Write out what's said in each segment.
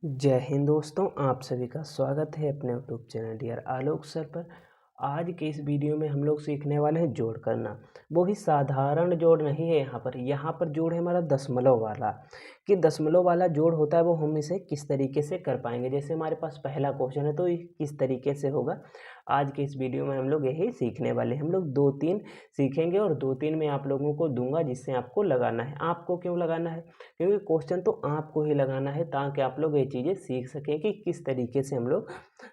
जय हिंद दोस्तों, आप सभी का स्वागत है अपने यूट्यूब चैनल डियर आलोक सर पर। आज के इस वीडियो में हम लोग सीखने वाले हैं जोड़ करना। वो भी साधारण जोड़ नहीं है। यहाँ पर जोड़ है हमारा दशमलव वाला। कि दशमलव वाला जोड़ होता है वो हम इसे किस तरीके से कर पाएंगे। जैसे हमारे पास पहला क्वेश्चन है तो ये किस तरीके से होगा। आज के इस वीडियो में हम लोग यही सीखने वाले हैं। हम लोग 2-3 सीखेंगे और 2-3 में आप लोगों को दूंगा जिससे आपको लगाना है। आपको क्यों लगाना है? क्योंकि क्वेश्चन तो आपको ही लगाना है ताकि आप लोग ये चीज़ें सीख सकें कि किस तरीके से हम लोग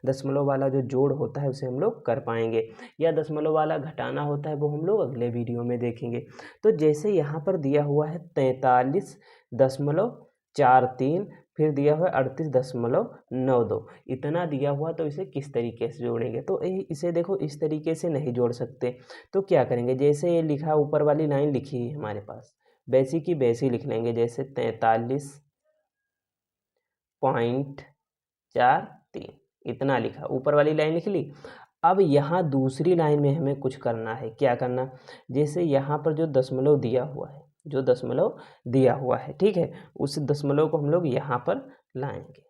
दशमलव वाला जो जोड़ होता है उसे हम लोग कर पाएंगे, या दशमलव वाला घटाना होता है वो हम लोग अगले वीडियो में देखेंगे। तो जैसे यहाँ पर दिया हुआ है 43.43, फिर दिया हुआ है 38.92, इतना दिया हुआ तो इसे किस तरीके से जोड़ेंगे। तो इसे देखो इस तरीके से नहीं जोड़ सकते। तो क्या करेंगे, जैसे ये लिखा ऊपर वाली लाइन लिखी है हमारे पास, वैसी की वैसी लिख लेंगे। जैसे 43.43 इतना लिखा, ऊपर वाली लाइन लिख ली। अब यहाँ दूसरी लाइन में हमें कुछ करना है। क्या करना? जैसे यहाँ पर जो दशमलव दिया हुआ है, ठीक है, उस दशमलव को हम लोग यहाँ पर लाएंगे।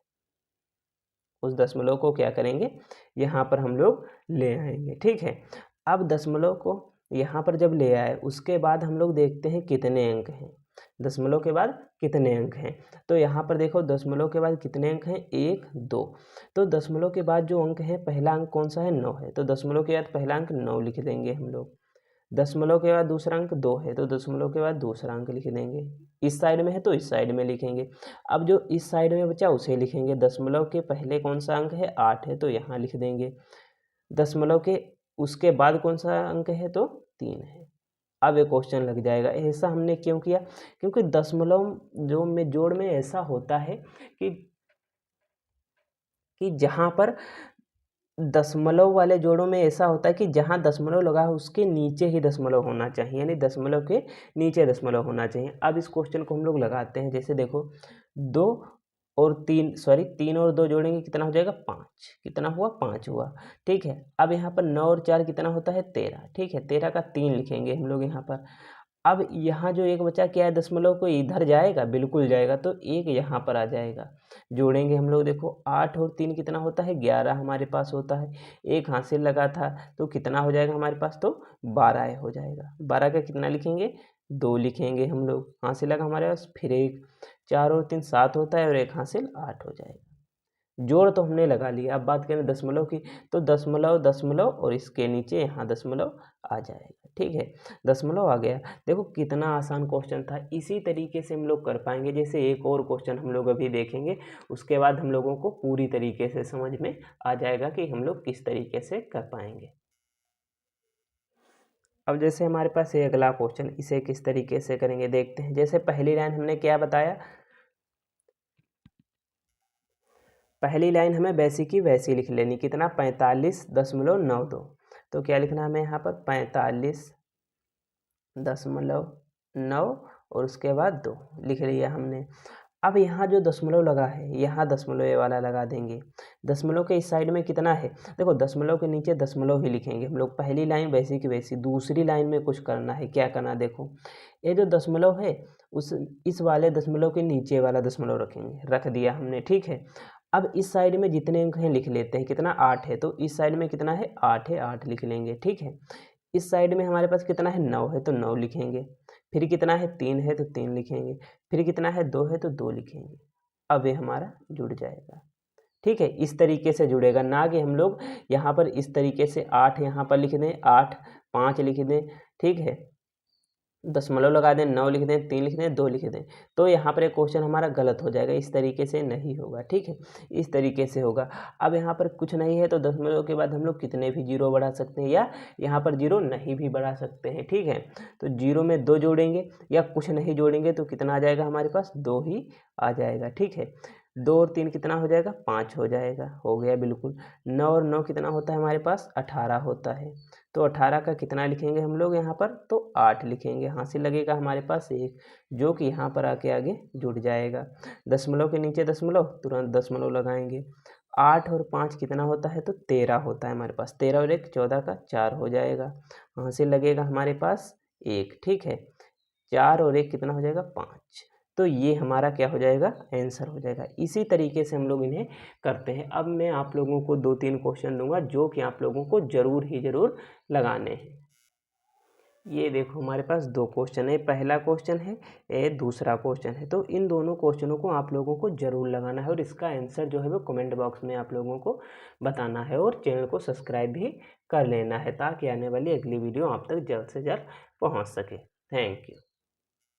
उस दशमलव को क्या करेंगे, यहाँ पर हम लोग ले आएंगे। ठीक है, अब दशमलव को यहाँ पर जब ले आए उसके बाद हम लोग देखते हैं कितने अंक हैं। दशमलव के बाद कितने अंक हैं, तो यहाँ पर देखो दशमलव के बाद कितने अंक हैं, 1 2। तो दशमलव के बाद जो अंक है, पहला अंक कौन सा है, 9 है, तो दशमलव के बाद पहला अंक 9 लिख देंगे हम लोग। दशमलव के बाद दूसरा अंक 2 है तो दशमलव के बाद दूसरा अंक लिख देंगे। इस साइड में है तो इस साइड में लिखेंगे। अब जो इस साइड में बचा उसे लिखेंगे। दशमलव के पहले कौन सा अंक है, 8 है तो यहाँ लिख देंगे। दशमलव के उसके बाद कौन सा अंक है, तो 3 है। अब ये क्वेश्चन लग जाएगा। ऐसा हमने क्यों किया? क्योंकि दशमलव जो में जोड़ में ऐसा होता है कि जहाँ पर दशमलव वाले जोड़ों में ऐसा होता है कि जहाँ दशमलव लगा है उसके नीचे ही दशमलव होना चाहिए, यानी दशमलव के नीचे दशमलव होना चाहिए। अब इस क्वेश्चन को हम लोग लगाते हैं। जैसे देखो 2 और 3, सॉरी 3 और 2 जोड़ेंगे कितना हो जाएगा, 5। कितना हुआ, 5 हुआ। ठीक है, अब यहाँ पर 9 और 4 कितना होता है, 13। ठीक है, 13 का 3 लिखेंगे हम लोग यहाँ पर। अब यहाँ जो एक बचा क्या है, दशमलव को इधर जाएगा, बिल्कुल जाएगा, तो एक यहाँ पर आ जाएगा। जोड़ेंगे हम लोग, देखो 8 और 3 कितना होता है, 11 हमारे पास होता है। एक हासिल लगा था तो कितना हो जाएगा हमारे पास, तो 12 हो जाएगा। 12 का कितना लिखेंगे, 2 लिखेंगे हम लोग। हासिल लगा हमारे पास, फिर एक 4 और 3 7 होता है, और एक हासिल 8 हो जाएगा। जोड़ तो हमने लगा लिया। अब बात करें दशमलव की, तो दशमलव दशमलव और इसके नीचे यहाँ दशमलव आ जाएगा। ठीक है, दशमलव आ गया। देखो कितना आसान क्वेश्चन था। इसी तरीके से हम लोग कर पाएंगे। जैसे एक और क्वेश्चन हम लोग अभी देखेंगे, उसके बाद हम लोगों को पूरी तरीके से समझ में आ जाएगा कि हम लोग किस तरीके से कर पाएंगे। अब जैसे हमारे पास ये अगला क्वेश्चन, इसे किस तरीके से करेंगे देखते हैं। जैसे पहली लाइन हमने क्या बताया, पहली लाइन हमें वैसी की वैसी लिख लेनी। कितना, 45.92। तो क्या लिखना है हमें यहाँ पर, 45.9 और उसके बाद 2 लिख लिया हमने। अब यहाँ जो दशमलव लगा है, यहाँ दशमलव ये वाला लगा देंगे। दशमलव के इस साइड में कितना है, देखो दशमलव के नीचे दशमलव ही लिखेंगे हम लोग। पहली लाइन वैसी की वैसी। दूसरी लाइन में कुछ करना है। क्या करना है, देखो ये जो दशमलव है उस इस वाले दशमलव के नीचे वाला दशमलव रखेंगे, रख दिया हमने। ठीक है, अब इस साइड में जितने अंक हैं लिख लेते हैं। कितना, 8 है, तो इस साइड में कितना है, 8 है, 8 लिख लेंगे। ठीक है, इस साइड में हमारे पास कितना है, 9 है, तो 9 लिखेंगे। फिर कितना है, 3 है, तो 3 लिखेंगे। फिर कितना है, 2 है, तो 2 लिखेंगे। अब ये हमारा जुड़ जाएगा। ठीक है, इस तरीके से जुड़ेगा, ना कि हम लोग यहाँ पर इस तरीके से 8 यहाँ पर लिख दें, 8 5 लिख दें। ठीक है, दशमलव लगा दें, 9 लिख दें, 3 लिख दें, 2 लिख दें, तो यहाँ पर एक क्वेश्चन हमारा गलत हो जाएगा। इस तरीके से नहीं होगा। ठीक है, इस तरीके से होगा। अब यहाँ पर कुछ नहीं है तो दशमलव के बाद हम लोग कितने भी जीरो बढ़ा सकते हैं, या यहाँ पर जीरो नहीं भी बढ़ा सकते हैं। ठीक है, तो जीरो में 2 जोड़ेंगे या कुछ नहीं जोड़ेंगे तो कितना आ जाएगा हमारे पास, 2 ही आ जाएगा। ठीक है, 2 और 3 कितना हो जाएगा, 5 हो जाएगा। हो गया बिल्कुल। 9 और 9 कितना होता है हमारे पास, 18 होता है। तो 18 का कितना लिखेंगे हम लोग यहाँ पर, तो 8 लिखेंगे। हासिल लगेगा हमारे पास 1, जो कि यहाँ पर आके आगे जुड़ जाएगा। दशमलव के नीचे दशमलव, तुरंत दशमलव लगाएंगे। 8 और 5 कितना होता है, तो 13 होता है हमारे पास। 13 और 1 14 का 4 हो जाएगा। हासिल लगेगा हमारे पास 1। ठीक है, 4 और 1 कितना हो जाएगा, 5। तो ये हमारा क्या हो जाएगा, आंसर हो जाएगा। इसी तरीके से हम लोग इन्हें करते हैं। अब मैं आप लोगों को 2-3 क्वेश्चन दूंगा जो कि आप लोगों को ज़रूर ही ज़रूर लगाने हैं। ये देखो हमारे पास 2 क्वेश्चन है, पहला क्वेश्चन है, ये दूसरा क्वेश्चन है। तो इन दोनों क्वेश्चनों को आप लोगों को ज़रूर लगाना है और इसका आंसर जो है वो कमेंट बॉक्स में आप लोगों को बताना है और चैनल को सब्सक्राइब भी कर लेना है ताकि आने वाली अगली वीडियो आप तक जल्द से जल्द पहुंच सके। Thank you.